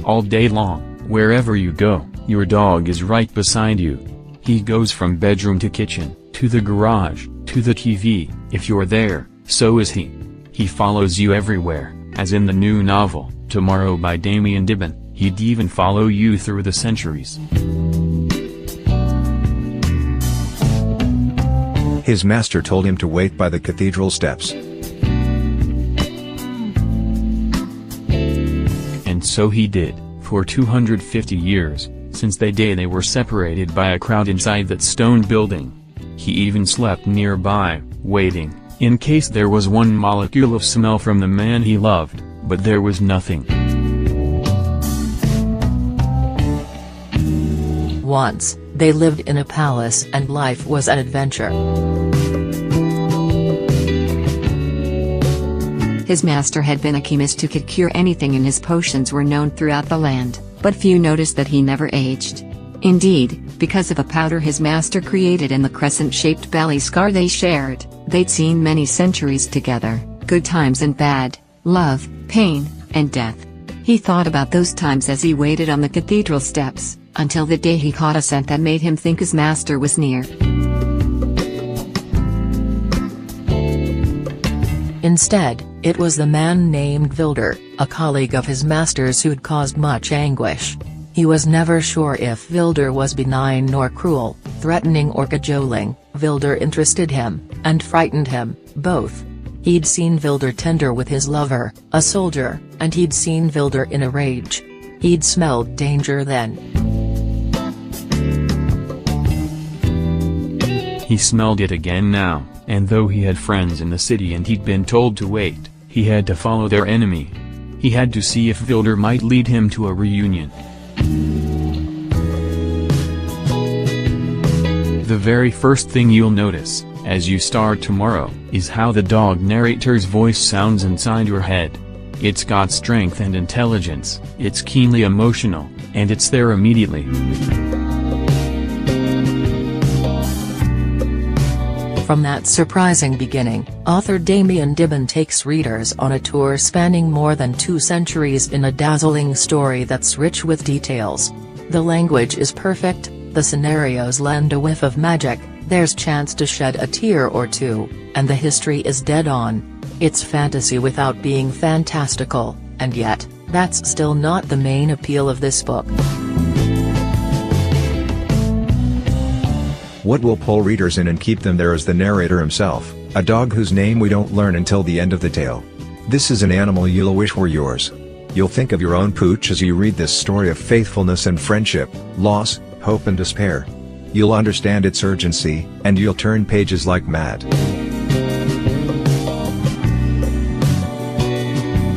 All day long, wherever you go, your dog is right beside you. He goes from bedroom to kitchen, to the garage, to the TV. If you're there, so is he. He follows you everywhere, as in the new novel, Tomorrow by Damian Dibben. He'd even follow you through the centuries. His master told him to wait by the cathedral steps. And so he did, for 250 years, since the day they were separated by a crowd inside that stone building. He even slept nearby, waiting, in case there was one molecule of smell from the man he loved, but there was nothing. Once, they lived in a palace and life was an adventure. His master had been a chemist who could cure anything, and his potions were known throughout the land, but few noticed that he never aged. Indeed, because of a powder his master created and the crescent-shaped belly scar they shared, they'd seen many centuries together, good times and bad, love, pain, and death. He thought about those times as he waited on the cathedral steps, until the day he caught a scent that made him think his master was near. Instead, it was the man named Vilder, a colleague of his master's who'd caused much anguish. He was never sure if Vilder was benign nor cruel, threatening or cajoling. Vilder interested him, and frightened him, both. He'd seen Vilder tender with his lover, a soldier, and he'd seen Vilder in a rage. He'd smelled danger then. He smelled it again now, and though he had friends in the city and he'd been told to wait, he had to follow their enemy. He had to see if Vilder might lead him to a reunion. The very first thing you'll notice, as you start tomorrow, is how the dog narrator's voice sounds inside your head. It's got strength and intelligence, it's keenly emotional, and it's there immediately. From that surprising beginning, author Damian Dibben takes readers on a tour spanning more than 2 centuries in a dazzling story that's rich with details. The language is perfect, the scenarios lend a whiff of magic, there's chance to shed a tear or two, and the history is dead on. It's fantasy without being fantastical, and yet, that's still not the main appeal of this book. What will pull readers in and keep them there is the narrator himself, a dog whose name we don't learn until the end of the tale. This is an animal you'll wish were yours. You'll think of your own pooch as you read this story of faithfulness and friendship, loss, hope and despair. You'll understand its urgency, and you'll turn pages like mad.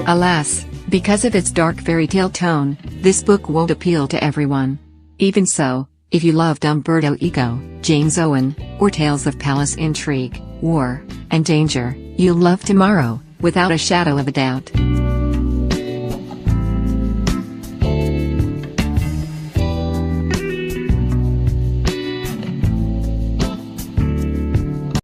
Alas, because of its dark fairy tale tone, this book won't appeal to everyone. Even so, if you loved Umberto Eco, James Owen, or tales of palace intrigue, war, and danger, you'll love Tomorrow, without a shadow of a doubt.